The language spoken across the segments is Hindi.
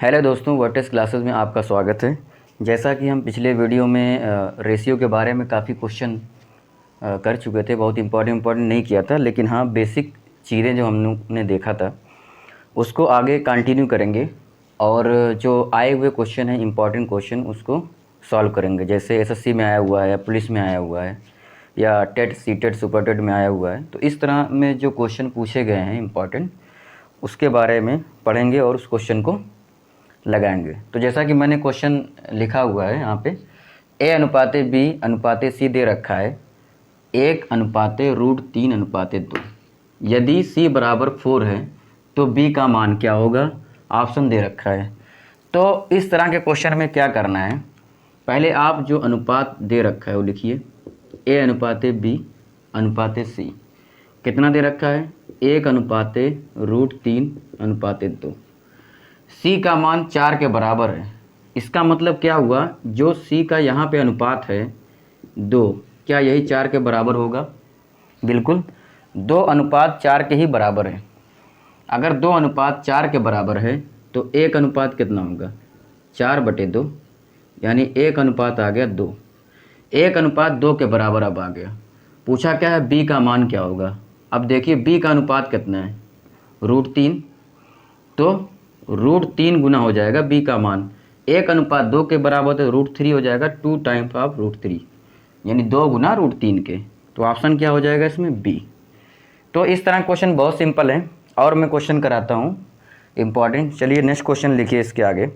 हेलो दोस्तों, वर्टेक्स क्लासेस में आपका स्वागत है। जैसा कि हम पिछले वीडियो में रेशियो के बारे में काफ़ी क्वेश्चन कर चुके थे, बहुत इम्पोर्टेंट नहीं किया था, लेकिन हाँ बेसिक चीज़ें जो हम लोग ने देखा था उसको आगे कंटिन्यू करेंगे और जो आए हुए क्वेश्चन हैं इम्पोर्टेंट क्वेश्चन उसको सॉल्व करेंगे। जैसे एसएससी में आया हुआ है या पुलिस में आया हुआ है या टेट सीटेट सुपर टेट में आया हुआ है, तो इस तरह में जो क्वेश्चन पूछे गए हैं इम्पोर्टेंट उसके बारे में पढ़ेंगे और उस क्वेश्चन को लगाएंगे। तो जैसा कि मैंने क्वेश्चन लिखा हुआ है यहाँ पे, ए अनुपाते बी अनुपाते सी दे रखा है 1/√3/2। यदि सी बराबर 4 है तो बी का मान क्या होगा, ऑप्शन दे रखा है। तो इस तरह के क्वेश्चन में क्या करना है, पहले आप जो अनुपात दे रखा है वो लिखिए, ए अनुपाते बी अनुपाते सी कितना दे रखा है 1/√3/2। सी का मान 4 के बराबर है। इसका मतलब क्या हुआ, जो सी का यहाँ पे अनुपात है 2, क्या यही 4 के बराबर होगा? बिल्कुल, 2:4 के ही बराबर है। अगर 2:4 के बराबर है तो 1 अनुपात कितना होगा 4/2, यानी 1 अनुपात आ गया 2। 1:2 के बराबर अब आ गया। पूछा क्या है, बी का मान क्या होगा। अब देखिए बी का अनुपात कितना है √3, तो √3 गुना हो जाएगा बी का मान। 1:2 के बराबर तो √3 हो जाएगा, 2 टाइम्स ऑफ √3, यानी 2 गुना √3 के। तो ऑप्शन क्या हो जाएगा इसमें, बी। तो इस तरह क्वेश्चन बहुत सिंपल है और मैं क्वेश्चन कराता हूँ इम्पॉर्टेंट। चलिए नेक्स्ट क्वेश्चन लिखिए इसके आगे।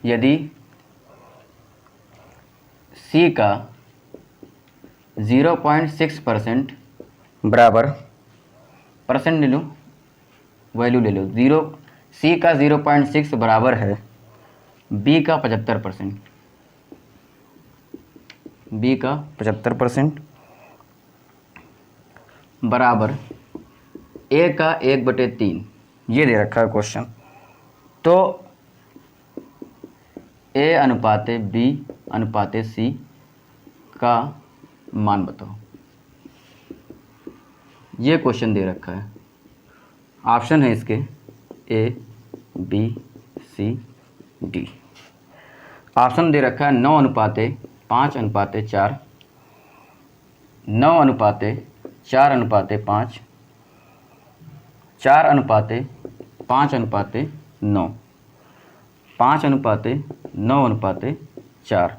यदि सी का 0.6% बराबर, परसेंट ले लो, वैल्यू ले लो, सी का 0.6 बराबर है बी का 75%, बी का 75% बराबर ए का 1/3, ये दे रखा है क्वेश्चन। तो ए अनुपाते बी अनुपाते सी का मान बताओ, ये क्वेश्चन दे रखा है। ऑप्शन है इसके A B C D. Option दे रखा है 9:5:4, 9:4:5, 4:5:9, 5:9:4।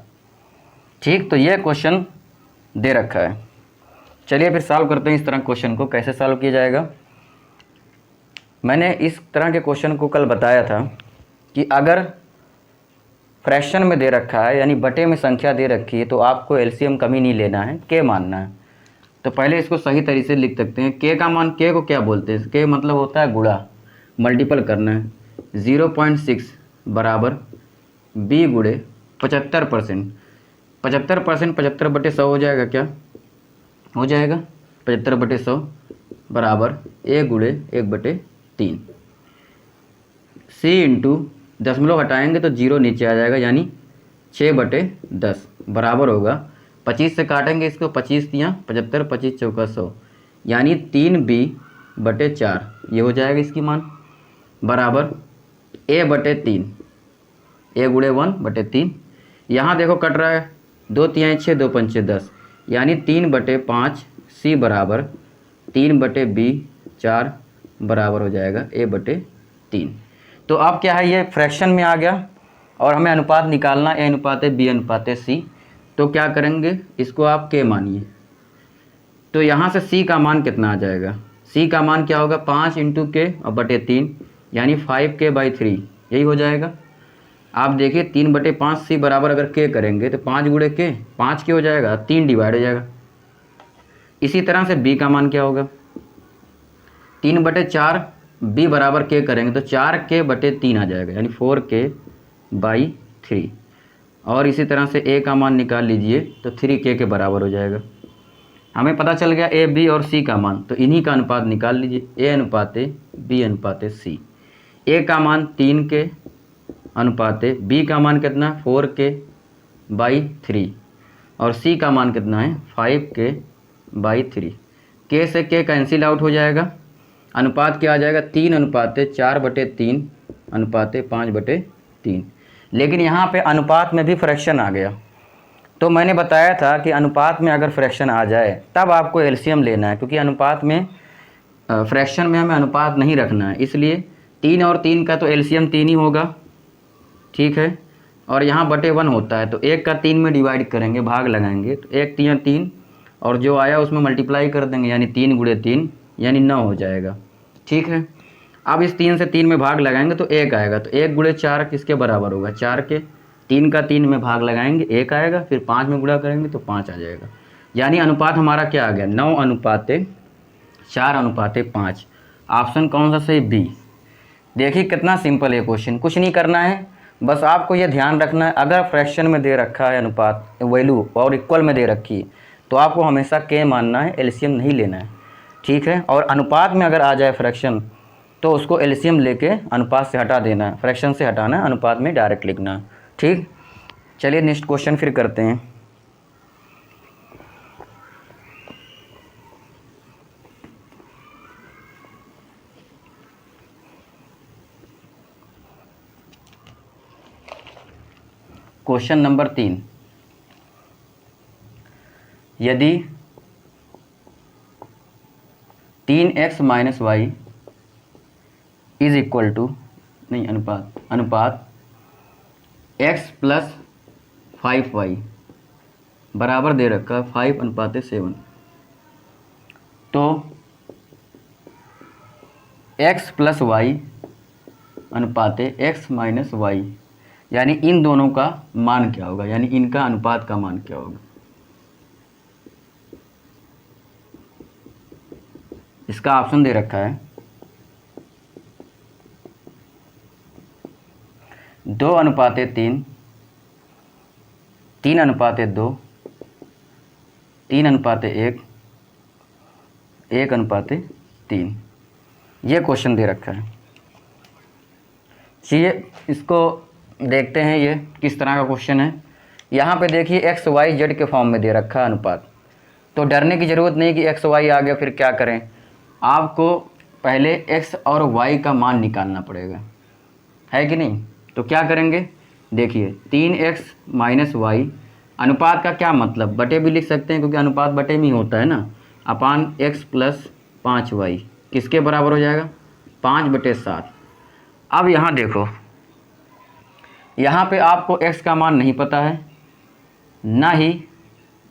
ठीक, तो ये क्वेश्चन दे रखा है। चलिए फिर सॉल्व करते हैं इस तरह क्वेश्चन को। कैसे सॉल्व किया जाएगा, मैंने इस तरह के क्वेश्चन को कल बताया था कि अगर फ्रैक्शन में दे रखा है यानी बटे में संख्या दे रखी है तो आपको एलसीएम कमी नहीं लेना है, के मानना है। तो पहले इसको सही तरीके से लिख सकते हैं। के का मान, के को क्या बोलते हैं, के मतलब होता है गुणा, मल्टीपल करना है। 0.6 बराबर बी गुणे 75%, 75% 75/100 हो जाएगा, क्या हो जाएगा 75/100 बराबर ए गुणे 1/3। सी इंटू दशमलव हटाएंगे तो 0 नीचे आ जाएगा, यानी 6/10 बराबर होगा 25 से काटेंगे इसको, 25 × 75, 25 × 100, यानी 3b/4 ये हो जाएगा इसकी मान, बराबर a/3, ए गुणे 1/3। यहाँ देखो कट रहा है, 2 × 6 2 × 10, यानी 3/5 सी बराबर 3/b/4 बराबर हो जाएगा a/3। तो अब क्या है, ये फ्रैक्शन में आ गया और हमें अनुपात निकालना ए अनुपाते बी अनुपाते सी। तो क्या करेंगे, इसको आप के मानिए। तो यहाँ से सी का मान कितना आ जाएगा, सी का मान क्या होगा 5 × के और बटे 3, यानी 5k/3, यही हो जाएगा। आप देखिए 3/5 सी बराबर अगर के करेंगे तो 5 गुणे के 5 के हो जाएगा, 3 डिवाइड हो जाएगा। इसी तरह से बी का मान क्या होगा, 3/4 बी बराबर के करेंगे तो 4k/3 आ जाएगा, यानी 4k/3। और इसी तरह से ए का मान निकाल लीजिए तो 3k के बराबर हो जाएगा। हमें पता चल गया ए बी और सी का मान, तो इन्हीं का अनुपात निकाल लीजिए। ए अनुपाते बी अनुपाते सी। ए का मान 3 के अनुपाते बी का मान कितना है 4 के बाई 3 और सी का मान कितना है 5 के बाई 3। के से के कैंसिल आउट हो जाएगा, अनुपात क्या आ जाएगा 3 अनुपाते 4/3 अनुपाते 5/3। लेकिन यहाँ पे अनुपात में भी फ्रैक्शन आ गया, तो मैंने बताया था कि अनुपात में अगर फ्रैक्शन आ जाए तब आपको एलसीएम लेना है, क्योंकि अनुपात में फ्रैक्शन में हमें अनुपात नहीं रखना है, इसलिए 3 और 3 का तो एलसीएम 3 ही होगा, ठीक है। और यहाँ बटे 1 होता है तो 1 का 3 में डिवाइड करेंगे, भाग लगाएंगे तो 1 3 3 और जो आया उसमें मल्टीप्लाई कर देंगे, यानी 3 गुणे 3 यानी 9 हो जाएगा, ठीक है। अब इस 3 से 3 में भाग लगाएंगे तो 1 आएगा, तो 1 गुणे 4 किसके बराबर होगा 4 के। 3 का 3 में भाग लगाएंगे 1 आएगा, फिर 5 में गुणा करेंगे तो 5 आ जाएगा, यानी अनुपात हमारा क्या आ गया 9 अनुपाते 4 अनुपाते 5। ऑप्शन कौन सा सही बी। देखिए कितना सिंपल है क्वेश्चन, कुछ नहीं करना है, बस आपको ये ध्यान रखना है अगर फ्रैक्शन में दे रखा है अनुपात वैल्यू और इक्वल में दे रखी है तो आपको हमेशा के मानना है, एलसीएम नहीं लेना है, ठीक है। और अनुपात में अगर आ जाए फ्रैक्शन तो उसको एलसीएम लेके अनुपात से हटा देना है, फ्रैक्शन से हटाना है, अनुपात में डायरेक्ट लिखना है, ठीक। चलिए नेक्स्ट क्वेश्चन फिर करते हैं। क्वेश्चन नंबर 3, यदि 3x minus Y is equal to नहीं अनुपात x प्लस 5y बराबर दे रखा 5 अनुपाते 7, तो x प्लस वाई अनुपाते x माइनस वाई यानी इन दोनों का मान क्या होगा, यानी इनका अनुपात का मान क्या होगा। इसका ऑप्शन दे रखा है 2 अनुपाते 3, 3 अनुपाते 2, 3 अनुपाते 1, 1 अनुपाते 3। ये क्वेश्चन दे रखा है। चलिए इसको देखते हैं ये किस तरह का क्वेश्चन है। यहाँ पे देखिए एक्स वाई जेड के फॉर्म में दे रखा है अनुपात, तो डरने की ज़रूरत नहीं कि एक्स वाई आ गया फिर क्या करें, आपको पहले एक्स और वाई का मान निकालना पड़ेगा, है कि नहीं। तो क्या करेंगे, देखिए 3x माइनस वाई, अनुपात का क्या मतलब, बटे भी लिख सकते हैं क्योंकि अनुपात बटे में ही होता है ना, अपान x प्लस 5y किसके बराबर हो जाएगा 5/7। अब यहाँ देखो, यहाँ पे आपको x का मान नहीं पता है ना ही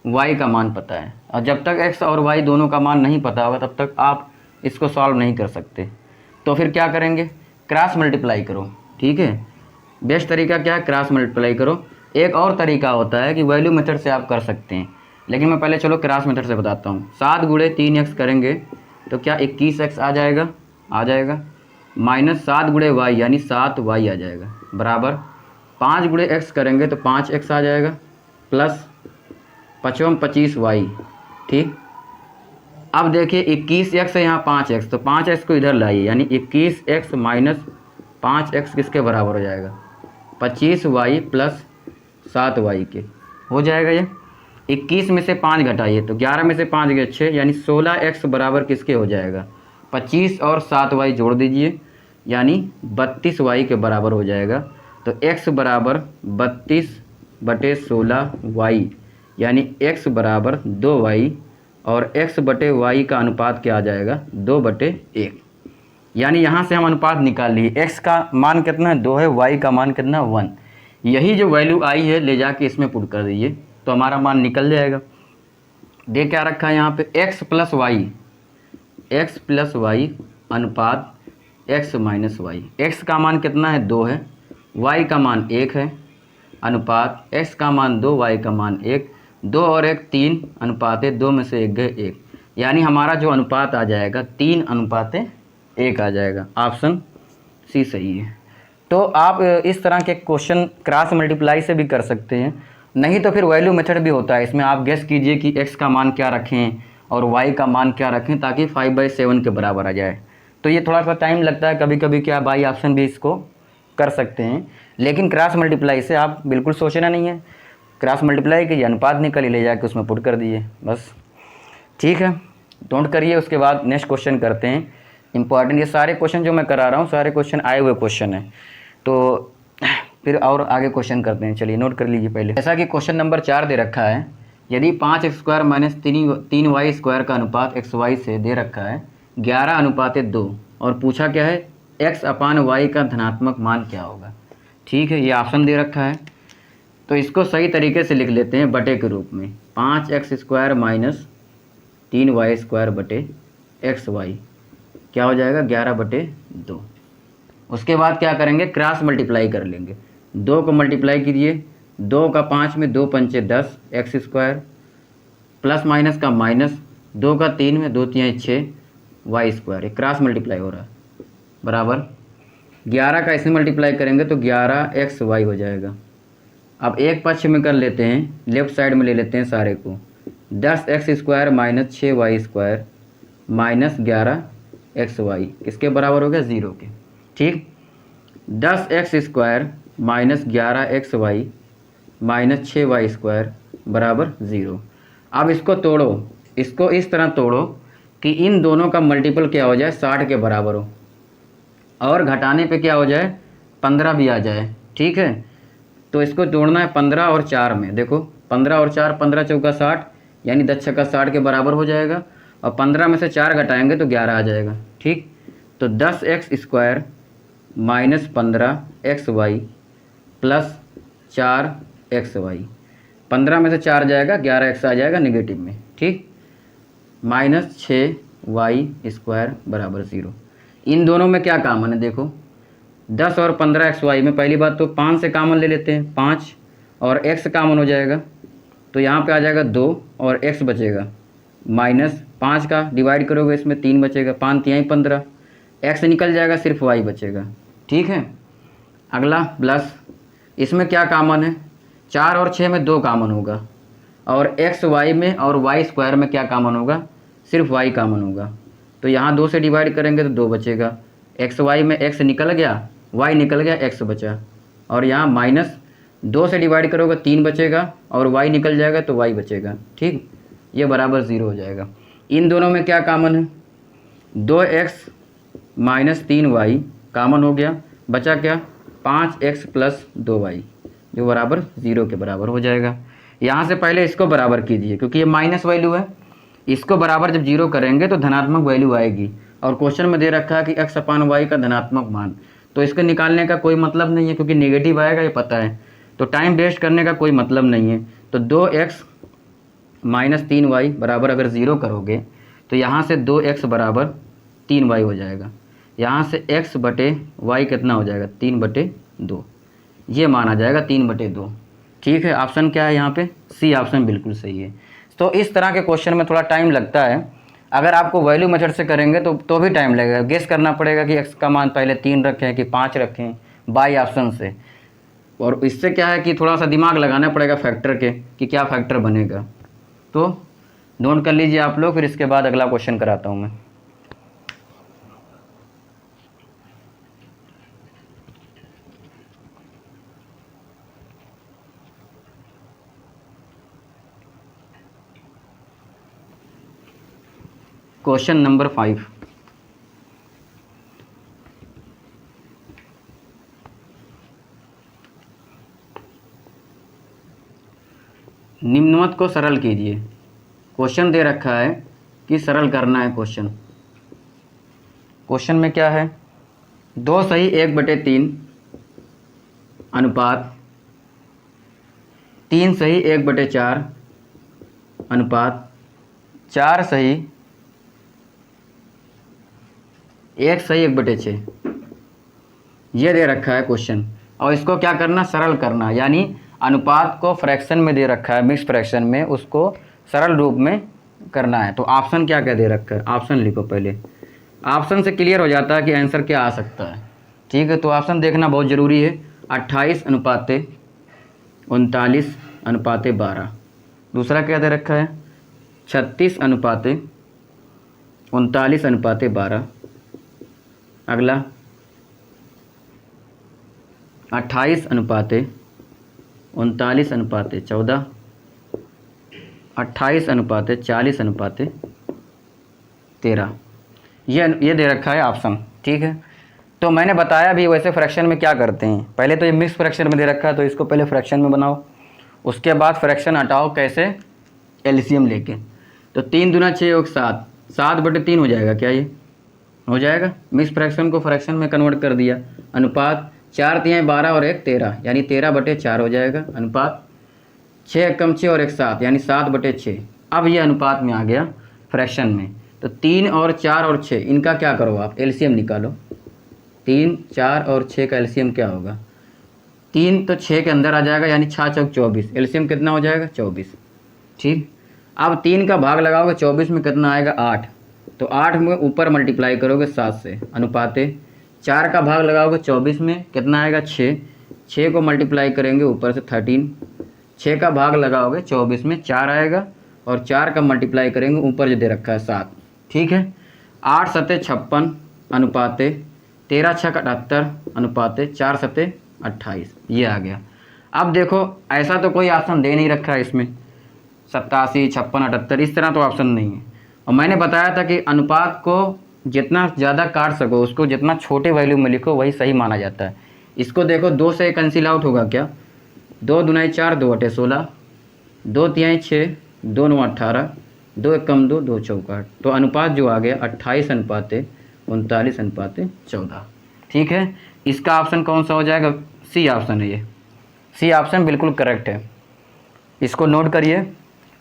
y का मान पता है, और जब तक x और y दोनों का मान नहीं पता होगा तब तक आप इसको सॉल्व नहीं कर सकते। तो फिर क्या करेंगे, क्रॉस मल्टीप्लाई करो, ठीक है। बेस्ट तरीका क्या है, क्रॉस मल्टीप्लाई करो। एक और तरीका होता है कि वैल्यू मेथड से आप कर सकते हैं, लेकिन मैं पहले चलो क्रॉस मेथड से बताता हूँ। 7 गुणे 3x करेंगे तो क्या 21x आ जाएगा, माइनस 7 गुणे y यानी 7y आ जाएगा, बराबर 5 गुणे x करेंगे तो 5x आ जाएगा, प्लस 5 25y, ठीक। अब देखिए 21x है यहाँ 5x, तो 5x को इधर लाइए, यानी 21x माइनस 5x किसके बराबर हो जाएगा 25y प्लस 7y के हो जाएगा। ये 21 में से 5 घटाइए तो 11 में से 5 गए 6, यानी 16x बराबर किसके हो जाएगा 25 और 7y जोड़ दीजिए, यानी 32y के बराबर हो जाएगा। तो x बराबर 32/16y यानी x बराबर 2y, और x बटे y का अनुपात क्या आ जाएगा 2/1। यानी यहाँ से हम अनुपात निकाल लिए, x का मान कितना है 2 है, y का मान कितना 1। यही जो वैल्यू आई है ले जाके इसमें पुट कर दीजिए तो हमारा मान निकल जाएगा। दे क्या रखा है यहाँ पे x प्लस वाई अनुपात x माइनस वाई। x का मान कितना है 2 है, y का मान 1 है, अनुपात x का मान 2, y का मान 1, 2 और 1 3 अनुपाते 2 में से 1 गए 1, यानी हमारा जो अनुपात आ जाएगा 3:1 आ जाएगा। ऑप्शन सी सही है। तो आप इस तरह के क्वेश्चन क्रॉस मल्टीप्लाई से भी कर सकते हैं, नहीं तो फिर वैल्यू मेथड भी होता है। इसमें आप गेस कीजिए कि x का मान क्या रखें और y का मान क्या रखें ताकि 5/7 के बराबर आ जाए। तो ये थोड़ा सा टाइम लगता है कभी कभी, क्या बाई ऑप्शन भी इसको कर सकते हैं, लेकिन क्रॉस मल्टीप्लाई से आप बिल्कुल सोचना नहीं है, क्रॉस मल्टीप्लाई कीजिए, अनुपात निकल ले जाके उसमें पुट कर दिए बस, ठीक है। डोंट करिए। उसके बाद नेक्स्ट क्वेश्चन करते हैं इंपॉर्टेंट। ये सारे क्वेश्चन जो मैं करा रहा हूँ सारे क्वेश्चन आए हुए क्वेश्चन हैं, तो फिर और आगे क्वेश्चन करते हैं। चलिए नोट कर लीजिए पहले। जैसा कि क्वेश्चन नंबर 4 दे रखा है, यदि 5x² माइनस 3y² का अनुपात xy से दे रखा है 11:2 और पूछा क्या है x/y का धनात्मक मान क्या होगा। ठीक है, ये ऑप्शन दे रखा है, तो इसको सही तरीके से लिख लेते हैं बटे के रूप में। 5x² माइनस 3y² बटे xy क्या हो जाएगा 11/2। उसके बाद क्या करेंगे, क्रॉस मल्टीप्लाई कर लेंगे। 2 को मल्टीप्लाई कीजिए, 2 का 5 में 2 पंचे 10 x² प्लस माइनस का माइनस, 2 का 3 में 2 तिहाई 6 y², एक क्रॉस मल्टीप्लाई हो रहा है, बराबर 11 का इसमें मल्टीप्लाई करेंगे तो 11xy हो जाएगा। अब एक पक्ष में कर लेते हैं, लेफ्ट साइड में ले लेते हैं सारे को, 10x² minus 6y² minus 11xy किसके बराबर हो गया 0 के। ठीक, 10x² minus 11xy minus 6y² बराबर 0। अब इसको तोड़ो, इसको इस तरह तोड़ो कि इन दोनों का मल्टीपल क्या हो जाए 60 के बराबर हो, और घटाने पे क्या हो जाए 15 भी आ जाए। ठीक है, तो इसको जोड़ना है 15 और 4 में। देखो 15 और 4, 15 चौका 60 यानी 10 छक्का 60 के बराबर हो जाएगा, और 15 में से 4 घटाएंगे तो 11 आ जाएगा। ठीक, तो 10x² minus 15xy plus 4xy, 15 में से 4 जाएगा 11x आ जाएगा नेगेटिव में। ठीक, माइनस 6y² बराबर 0। इन दोनों में क्या कॉमन है, देखो 10 और 15xy में पहली बात तो 5 से कॉमन ले लेते हैं, 5 और x कॉमन हो जाएगा, तो यहाँ पे आ जाएगा 2 और x बचेगा, माइनस 5 का डिवाइड करोगे इसमें 3 बचेगा, 5 तिहाई 15, x निकल जाएगा, सिर्फ y बचेगा। ठीक है, अगला प्लस, इसमें क्या कॉमन है 4 और 6 में 2 कॉमन होगा, और xy में और y² में क्या कॉमन होगा, सिर्फ y कॉमन होगा, तो यहाँ 2 से डिवाइड करेंगे तो 2 बचेगा, xy में x निकल गया, y निकल गया, x बचा, और यहाँ माइनस 2 से डिवाइड करोगे 3 बचेगा, और y निकल जाएगा तो y बचेगा। ठीक, ये बराबर 0 हो जाएगा। इन दोनों में क्या कॉमन है 2x माइनस 3y कॉमन हो गया, बचा क्या 5x प्लस 2y जो बराबर 0 के बराबर हो जाएगा। यहाँ से पहले इसको बराबर कीजिए क्योंकि ये माइनस वैल्यू है, इसको बराबर जब 0 करेंगे तो धनात्मक वैल्यू आएगी, और क्वेश्चन में दे रखा है कि x/y का धनात्मक मान, तो इसके निकालने का कोई मतलब नहीं है क्योंकि नेगेटिव आएगा ये पता है, तो टाइम वेस्ट करने का कोई मतलब नहीं है। तो 2x माइनस 3y बराबर अगर 0 करोगे तो यहाँ से 2x बराबर 3y हो जाएगा, यहाँ से x बटे y कितना हो जाएगा 3/2, ये माना जाएगा 3/2। ठीक है, ऑप्शन क्या है यहाँ पे सी ऑप्शन बिल्कुल सही है। तो इस तरह के क्वेश्चन में थोड़ा टाइम लगता है, अगर आपको वैल्यू मेथड से करेंगे तो भी टाइम लगेगा, गेस करना पड़ेगा कि x का मान पहले 3 रखें कि 5 रखें बाई ऑप्शन से, और इससे क्या है कि थोड़ा सा दिमाग लगाना पड़ेगा फैक्टर के कि क्या फैक्टर बनेगा। तो नोट कर लीजिए आप लोग, फिर इसके बाद अगला क्वेश्चन कराता हूँ मैं। क्वेश्चन नंबर 5, निम्नवत को सरल कीजिए। क्वेश्चन दे रखा है कि सरल करना है क्वेश्चन। क्वेश्चन में क्या है 2 सही 1/3 अनुपात 3 सही 1/4 अनुपात 4 सही 1 सही 1/6, ये दे रखा है क्वेश्चन, और इसको क्या करना सरल करना, यानी अनुपात को फ्रैक्शन में दे रखा है, मिक्स फ्रैक्शन में, उसको सरल रूप में करना है। तो ऑप्शन क्या क्या दे रखा है, ऑप्शन लिखो पहले, ऑप्शन से क्लियर हो जाता है कि आंसर क्या आ सकता है। ठीक है, तो ऑप्शन देखना बहुत ज़रूरी है। 28:39:12, दूसरा क्या दे रखा है 36:39:12, अगला 28:39:14, 28:40:13, ये दे रखा है ऑप्शन। ठीक है, तो मैंने बताया भी वैसे फ्रैक्शन में क्या करते हैं। पहले तो ये मिक्स फ्रैक्शन में दे रखा है तो इसको पहले फ्रैक्शन में बनाओ, उसके बाद फ्रैक्शन हटाओ कैसे, एलसीएम लेके। तो 3 दूना 6 और 7, 7/3 हो जाएगा क्या, ये हो जाएगा। मिक्स फ्रैक्शन को फ्रैक्शन में कन्वर्ट कर दिया। अनुपात 4 तिहाई 12 और 1 13, यानी 13/4 हो जाएगा। अनुपात 6 कम 6 और 1 7, यानी 7/6। अब ये अनुपात में आ गया फ्रैक्शन में। तो 3 और 4 और 6 इनका क्या करो आप, एलसीएम निकालो। 3, 4 और 6 का एलसीएम क्या होगा, 3 तो 6 के अंदर आ जाएगा, यानी 6 चौक 24, एलसीएम कितना हो जाएगा 24। ठीक, अब 3 का भाग लगाओगे 24 में, कितना आएगा 8। तो 8 में ऊपर मल्टीप्लाई करोगे 7 से, अनुपाते 4 का भाग लगाओगे 24 में, कितना आएगा 6, 6 को मल्टीप्लाई करेंगे ऊपर से 13, 6 का भाग लगाओगे 24 में 4 आएगा, और 4 का मल्टीप्लाई करेंगे ऊपर जो दे रखा है 7। ठीक है, 8 सते 56 अनुपाते 13 छक 78 अनुपाते 4 सते 28, ये आ गया। अब देखो ऐसा तो कोई ऑप्शन दे नहीं रखा है इसमें, 87, 56, 78 इस तरह तो ऑप्शन नहीं है। और मैंने बताया था कि अनुपात को जितना ज़्यादा काट सको, उसको जितना छोटे वैल्यू में लिखो वही सही माना जाता है। इसको देखो 2 से कैंसिल आउट होगा क्या, 2 दूनाई 4, 2/16, 2 तिहाई 6, 2 9 18, 2 1 कम 2, 2 चौका 8। तो अनुपात जो आ गया 28:39:14। ठीक है, इसका ऑप्शन कौन सा हो जाएगा, सी ऑप्शन है। ये सी ऑप्शन बिल्कुल करेक्ट है, इसको नोट करिए।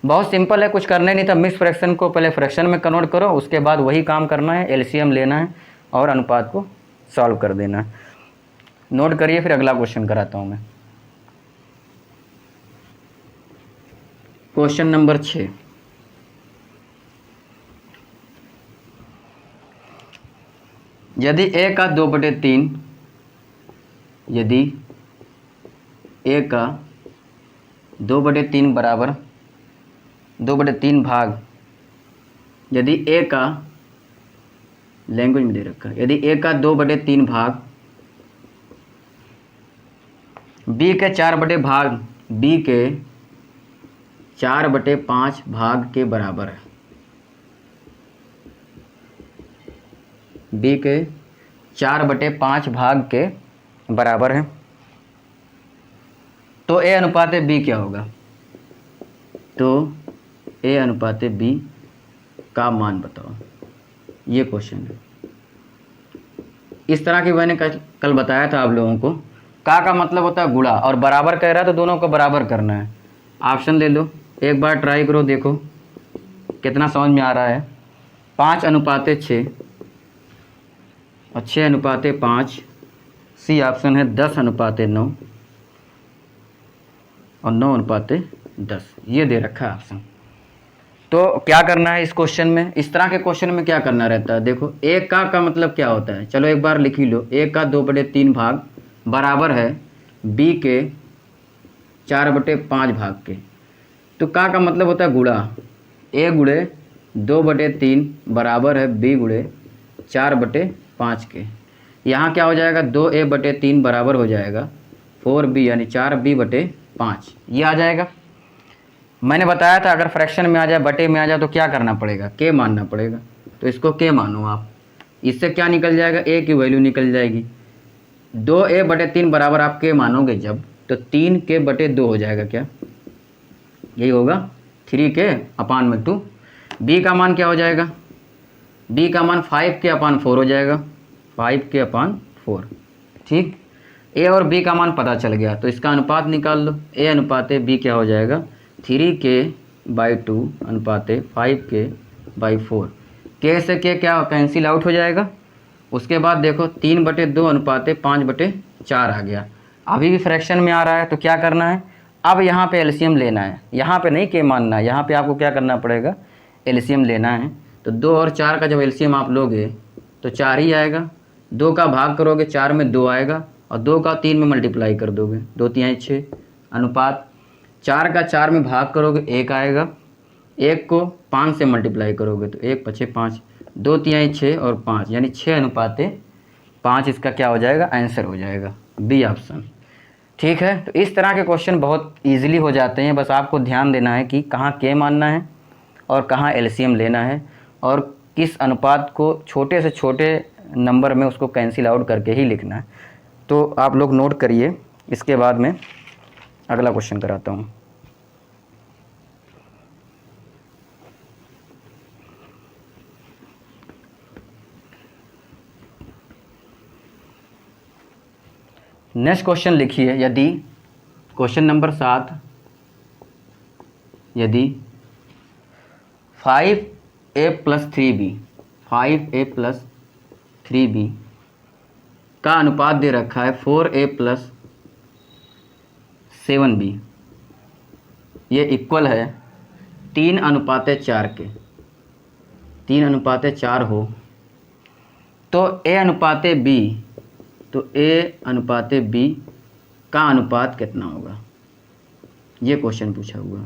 बहुत सिंपल है, कुछ करने नहीं था। मिक्स फ्रैक्शन को पहले फ्रैक्शन में कन्वर्ट करो, उसके बाद वही काम करना है, एलसीएम लेना है और अनुपात को सॉल्व कर देना है। नोट करिए, फिर अगला क्वेश्चन कराता हूँ मैं। क्वेश्चन नंबर 6, यदि a का 2/3, यदि a का 2/3 बराबर 2/3 भाग, यदि a का, लैंग्वेज में दे रखा है, यदि a का 2/3 भाग b के 4/भाग b के 4/5 भाग के बराबर है, b के 4/5 भाग के बराबर है, तो a अनुपात b क्या होगा। तो a अनुपात b का मान बताओ, ये क्वेश्चन है। इस तरह की मैंने कल बताया था आप लोगों को। का मतलब होता है गुणा, और बराबर कह रहा है तो दोनों को बराबर करना है। ऑप्शन ले लो, एक बार ट्राई करो, देखो कितना समझ में आ रहा है। 5:6 और 6:5, सी ऑप्शन है 10:9 और 9:10, ये दे रखा है ऑप्शन। तो क्या करना है इस क्वेश्चन में, इस तरह के क्वेश्चन में क्या करना रहता है, देखो a का मतलब क्या होता है, चलो एक बार लिख ही लो। a का 2/3 भाग बराबर है b के 4/5 भाग के। तो का मतलब होता है गुणा, a गुणे 2/3 बराबर है b गुणे 4/5 के। यहाँ क्या हो जाएगा, 2a/3 बराबर हो जाएगा 4b, यानी 4b/5, ये आ जाएगा। मैंने बताया था अगर फ्रैक्शन में आ जाए, बटे में आ जाए तो क्या करना पड़ेगा, के मानना पड़ेगा। तो इसको के मानो आप, इससे क्या निकल जाएगा, ए की वैल्यू निकल जाएगी। 2a/3 बराबर आप के मानोगे जब, तो 3k/2 हो जाएगा क्या, यही होगा 3k/2। b का मान क्या हो जाएगा, b का मान 5k/4 हो जाएगा, 5k/4। ठीक, a और b का मान पता चल गया, तो इसका अनुपात निकाल लो। a अनुपात b क्या हो जाएगा, 3k/2 अनुपाते 5k/4। के से के क्या कैंसिल आउट हो जाएगा। उसके बाद देखो 3/2 अनुपाते 5/4 आ गया। अभी भी फ्रैक्शन में आ रहा है, तो क्या करना है, अब यहाँ पे एलसीएम लेना है, यहाँ पे नहीं के मानना है, यहाँ पे आपको क्या करना पड़ेगा, एलसीएम लेना है। तो 2 और 4 का जब एलसीएम आप लोगे तो 4 ही आएगा। 2 का भाग करोगे 4 में 2 आएगा, और 2 का 3 में मल्टीप्लाई कर दोगे, 2 तिहाई 6 अनुपात 4 का 4 में भाग करोगे 1 आएगा, 1 को 5 से मल्टीप्लाई करोगे तो 1 × 5, 2 तिहाई 6 और 5, यानी 6:5 5 इसका क्या हो जाएगा, आंसर हो जाएगा, बी ऑप्शन। ठीक है, तो इस तरह के क्वेश्चन बहुत इजीली हो जाते हैं, बस आपको ध्यान देना है कि कहाँ के मानना है और कहाँ एलसीएम लेना है और किस अनुपात को छोटे से छोटे नंबर में उसको कैंसिल आउट करके ही लिखना है। तो आप लोग नोट करिए, इसके बाद में अगला क्वेश्चन कराता हूँ। नेक्स्ट क्वेश्चन लिखिए, यदि क्वेश्चन नंबर 7, यदि 5a + 3b 5a + 3b का अनुपात दे रखा है 4a + 7b, ये इक्वल है 3:4 के, 3:4 हो, तो a अनुपात b, तो a अनुपात b का अनुपात कितना होगा, ये क्वेश्चन पूछा हुआ,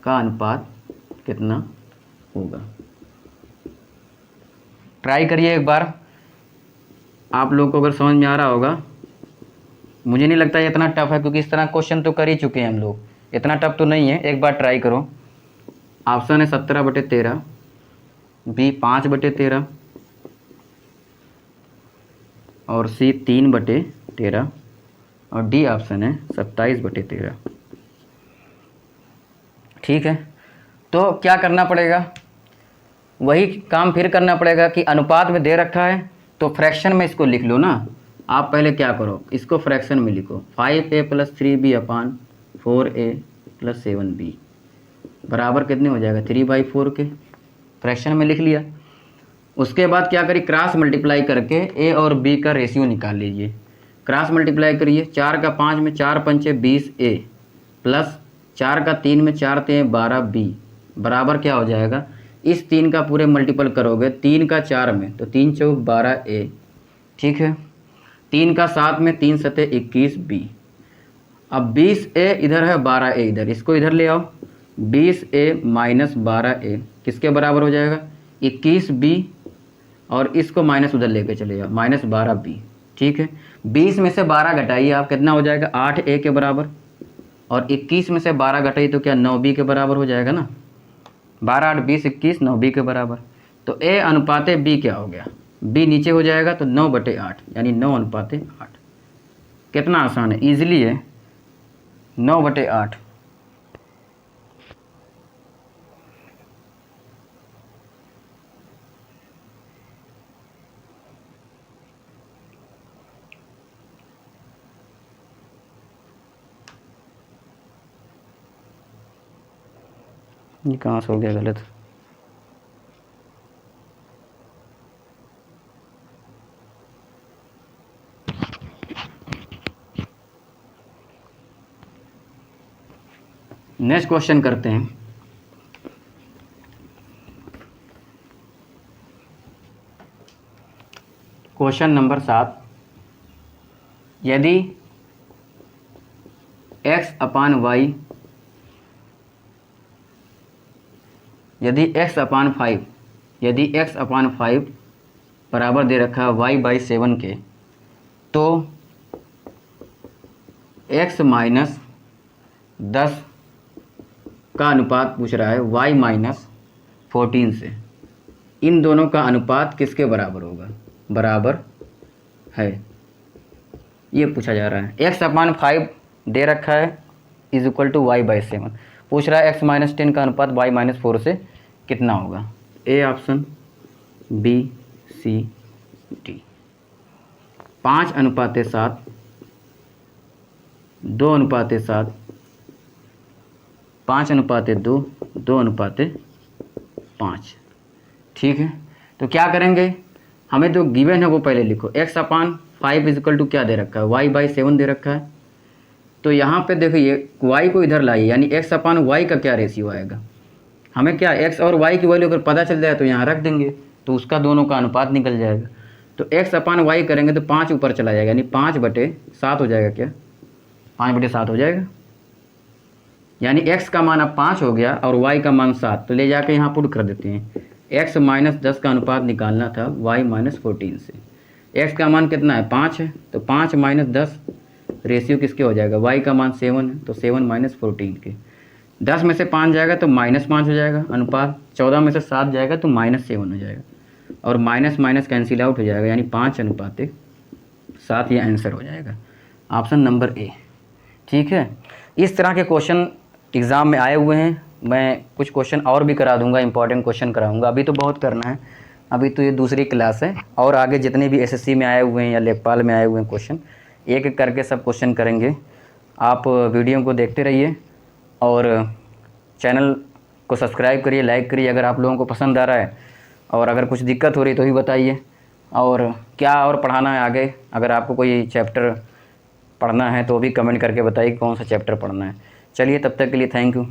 का अनुपात कितना होगा। ट्राई करिए एक बार, आप लोगों को अगर समझ में आ रहा होगा। मुझे नहीं लगता ये इतना टफ है, क्योंकि इस तरह क्वेश्चन तो कर ही चुके हैं हम लोग, इतना टफ तो नहीं है। एक बार ट्राई करो। ऑप्शन है 17/13, बी 5/13 और सी 3/13 और डी ऑप्शन है 27/13। ठीक है, तो क्या करना पड़ेगा, वही काम फिर करना पड़ेगा कि अनुपात में दे रखा है तो फ्रैक्शन में इसको लिख लो ना। आप पहले क्या करो, इसको फ्रैक्शन में लिखो, 5a + 3b अपान 4a + 7b बराबर कितने हो जाएगा, 3/4 के, फ्रैक्शन में लिख लिया। उसके बाद क्या करिए, क्रॉस मल्टीप्लाई करके a और b का रेशियो निकाल लीजिए। क्रॉस मल्टीप्लाई करिए, 4 का 5 में 4 पंचे 20a प्लस 4 का 3 में 4 तें 12b बराबर क्या हो जाएगा, इस 3 का पूरे मल्टीपल करोगे 3 का 4 में तो 3 चौक 12a, ठीक है, 3 का 7 में 3 सते 21b। अब 20a इधर है, 12a इधर, इसको इधर ले आओ, 20a - 12a किसके बराबर हो जाएगा, 21b, और इसको माइनस उधर लेके चले जाओ, -12b। ठीक है, 20 में से 12 घटाइए आप, कितना हो जाएगा, 8a के बराबर, और 21 में से 12 घटाइए तो क्या 9b के बराबर हो जाएगा ना, 12 8 20 21 9b के बराबर। तो a अनुपात b क्या हो गया, b नीचे हो जाएगा तो 9/8 यानी 9:8। कितना आसान है, ईजिली है, 9/8। ये कहाँ से हो गया गलत, नेक्स्ट क्वेश्चन करते हैं। क्वेश्चन नंबर 7, यदि x/y, यदि x/5, यदि x/5 बराबर दे रखा है y/7 के, तो x - 10 का अनुपात पूछ रहा है y - 14 से, इन दोनों का अनुपात किसके बराबर होगा, बराबर है, ये पूछा जा रहा है। x/5 दे रखा है = y/7, पूछ रहा है x - 10 का अनुपात y - 4 से कितना होगा, A option, B C D. 5:7, 2:7, 5:2, 2:5। ठीक है, तो क्या करेंगे, हमें जो गिवन है वो पहले लिखो। x/5 = क्या दे रखा है, y/7 दे रखा है, तो यहाँ पे देखिए y को इधर लाइए, यानी x/y का क्या रेशियो आएगा, हमें क्या x और y की वैल्यू अगर पता चल जाए तो यहाँ रख देंगे, तो उसका दोनों का अनुपात निकल जाएगा। तो x/y करेंगे तो 5 ऊपर चला जाएगा, यानी 5/7 हो जाएगा, क्या 5/7 हो जाएगा, यानी x का मान अब 5 हो गया और y का मान 7, तो ले जाके यहाँ पुट कर देते हैं, x माइनस 10 का अनुपात निकालना था y माइनस 14 से। x का मान कितना है 5 है, तो 5 माइनस 10 रेशियो किसके हो जाएगा, y का मान 7 है, तो 7 माइनस 14 के। 10 में से 5 जाएगा तो -5 हो जाएगा अनुपात, 14 में से 7 जाएगा तो -7 हो जाएगा, और माइनस माइनस कैंसिल आउट हो जाएगा, यानी 5 अनुपात 7 ये आंसर हो जाएगा, ऑप्शन नंबर ए। ठीक है, इस तरह के क्वेश्चन एग्ज़ाम में आए हुए हैं। मैं कुछ क्वेश्चन और भी करा दूंगा, इंपॉर्टेंट क्वेश्चन कराऊंगा, अभी तो बहुत करना है, अभी तो ये दूसरी क्लास है, और आगे जितने भी एसएससी में आए हुए हैं या लेखपाल में आए हुए हैं क्वेश्चन, एक एक करके सब क्वेश्चन करेंगे। आप वीडियो को देखते रहिए और चैनल को सब्सक्राइब करिए, लाइक करिए अगर आप लोगों को पसंद आ रहा है, और अगर कुछ दिक्कत हो रही तो भी बताइए, और क्या और पढ़ाना है आगे, अगर आपको कोई चैप्टर पढ़ना है तो भी कमेंट करके बताइए कौन सा चैप्टर पढ़ना है। चलिए, तब तक के लिए थैंक यू।